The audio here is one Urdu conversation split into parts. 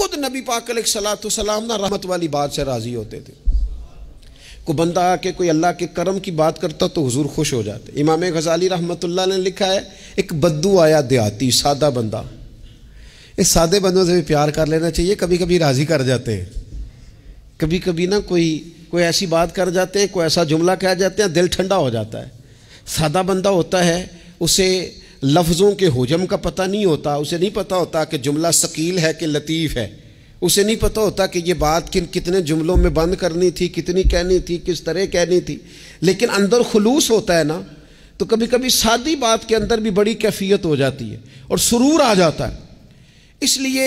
خود نبی پاک علیہ الصلوۃ والسلام نا رحمت والی بات سے راضی ہوتے تھے. کوئی بندہ آ کے کوئی اللہ کے کرم کی بات کرتا تو حضور خوش ہو جاتے. امام غزالی رحمۃ اللہ نے لکھا ہے ایک بدو آیا دیہاتی سادہ بندہ. اس سادے بندوں سے بھی پیار کر لینا چاہیے, کبھی کبھی راضی کر جاتے ہیں. کبھی کبھی نا کوئی ایسی بات کر جاتے ہیں, کوئی ایسا جملہ کہہ جاتے ہیں, دل ٹھنڈا ہو جاتا ہے. سادہ بندہ ہوتا ہے, اسے لفظوں کے حجم کا پتہ نہیں ہوتا, اسے نہیں پتہ ہوتا کہ جملہ ثقیل ہے کہ لطیف ہے, اسے نہیں پتہ ہوتا کہ یہ بات کتنے جملوں میں بند کرنی تھی, کتنی کہنی تھی, کس طرح کہنی تھی. لیکن اندر خلوص ہوتا ہے نا, تو کبھی کبھی سادی بات کے اندر بھی بڑی کیفیت ہو جاتی ہے اور سرور آ جاتا ہے. اس لیے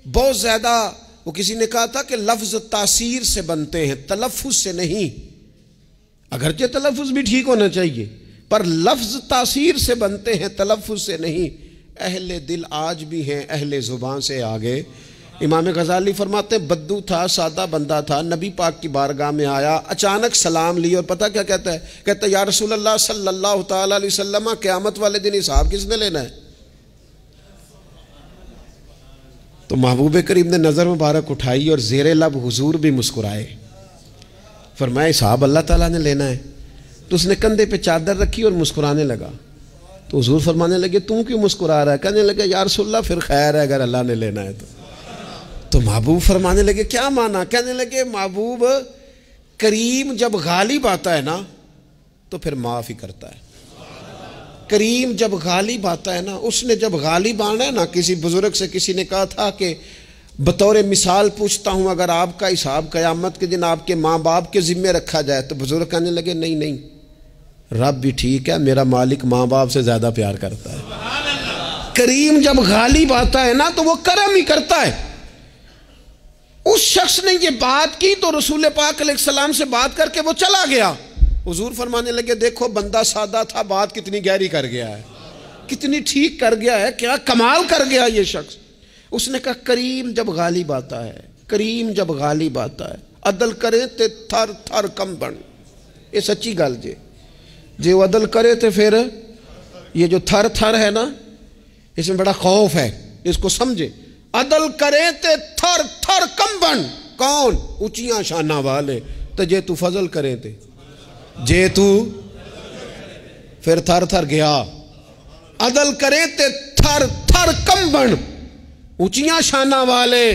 بہت زیادہ, وہ کسی نے کہا تھا کہ لفظ تاثیر سے بنتے ہیں, تلفظ سے نہیں. اگرچہ تلفظ بھی ٹھیک ہونا چاہیے, پر لفظ تاثیر سے بنتے ہیں, تلفظ سے نہیں. اہل دل آج بھی ہیں اہل زبان سے آگے. امام غزالی فرماتے بدو تھا, سادہ بندہ تھا, نبی پاک کی بارگاہ میں آیا, اچانک سلام لی اور پتہ کیا کہتا ہے؟ کہتا ہے یا رسول اللہ صلی اللہ تعالی علیہ وسلم, قیامت والے دن حساب کس نے لینا ہے؟ تو محبوب کریم نے نظر مبارک اٹھائی اور زیر لب حضور بھی مسکرائے. فرمایا حساب اللہ تعالیٰ نے لینا ہے. تو اس نے کندھے پہ چادر رکھی اور مسکرانے لگا. تو حضور فرمانے لگے تم کیوں مسکرا رہا ہے؟ کہنے لگے یا رسول اللہ پھر خیر ہے اگر اللہ نے لینا ہے تو محبوب فرمانے لگے کیا مانا؟ کہنے لگے محبوب کریم جب غالب آتا ہے نا تو پھر معاف ہی کرتا ہے. کریم جب غالب آتا ہے نا, اس نے جب غالب آنا ہے نا, کسی بزرگ سے کسی نے کہا تھا کہ بطور مثال پوچھتا ہوں اگر آپ کا حساب قیامت کے دن آپ کے ماں باپ کے ذمے رکھا جائے, تو بزرگ کہنے لگے نہیں, رب بھی ٹھیک ہے, میرا مالک ماں باپ سے زیادہ پیار کرتا ہے. کریم جب غالب آتا ہے نا تو وہ کرم ہی کرتا ہے. اس شخص نے یہ بات کی تو رسول پاک علیہ السلام سے بات کر کے وہ چلا گیا. حضور فرمانے لگے دیکھو بندہ سادہ تھا, بات کتنی گہری کر گیا ہے, کتنی ٹھیک کر گیا ہے, کیا کمال کر گیا یہ شخص. اس نے کہا کریم جب غالب آتا ہے, کریم جب غالب آتا ہے, عدل کرے تے تھر تھر کم بن. یہ سچی گل جی وہ عدل کرے تے پھر یہ جو تھر تھر ہے نا, اس میں بڑا خوف ہے, اس کو سمجھے. عدل کرے تے تھر تھر کم بن. کون؟ اونچیاں شانہ والے. تو جے تو فضل کرے تے جے تو پھر تھر تھر گیا. عدل کرے تے تھر تھر کم بن, اونچیاں شانہ والے.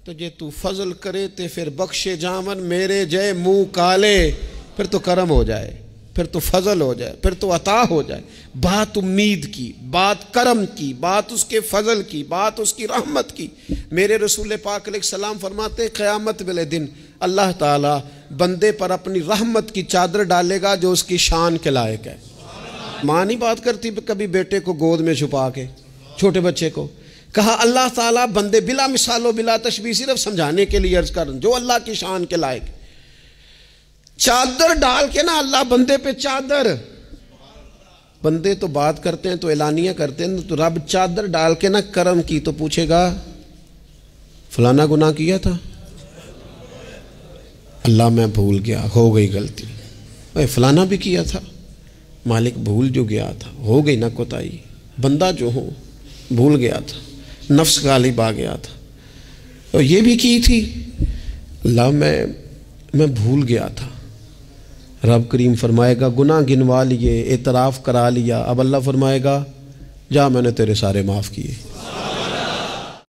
تو جے تو فضل کرے تے پھر بخشے جامن میرے جے منہ کالے. پھر تو کرم ہو جائے, پھر تو فضل ہو جائے, پھر تو عطا ہو جائے. بات امید کی, بات کرم کی, بات اس کے فضل کی, بات اس کی رحمت کی. میرے رسول پاک علیہ السلام فرماتے قیامت والے دن اللہ تعالیٰ بندے پر اپنی رحمت کی چادر ڈالے گا جو اس کی شان کے لائق ہے. ماں نہیں بات کرتی کبھی بیٹے کو گود میں چھپا کے, چھوٹے بچے کو. کہا اللہ تعالیٰ بندے بلا مثال و بلا تشبیہ, صرف سمجھانے کے لیے عرض کر جو اللہ کی شان کے لائق, چادر ڈال کے نا اللہ بندے پہ چادر. بندے تو بات کرتے ہیں تو اعلانیہ کرتے ہیں, تو رب چادر ڈال کے نا کرم کی تو پوچھے گا فلانا گناہ کیا تھا, اللہ میں بھول گیا, ہو گئی غلطی. فلانا بھی کیا تھا, مالک بھول جو گیا تھا, ہو گئی نہ کوتاہی. بندہ جو ہو بھول گیا تھا, نفس غالب آ گیا تھا, اور یہ بھی کی تھی, اللہ میں بھول گیا تھا. رب کریم فرمائے گا گناہ گنوا لیے, اعتراف کرا لیا. اب اللہ فرمائے گا جا میں نے تیرے سارے معاف کیے.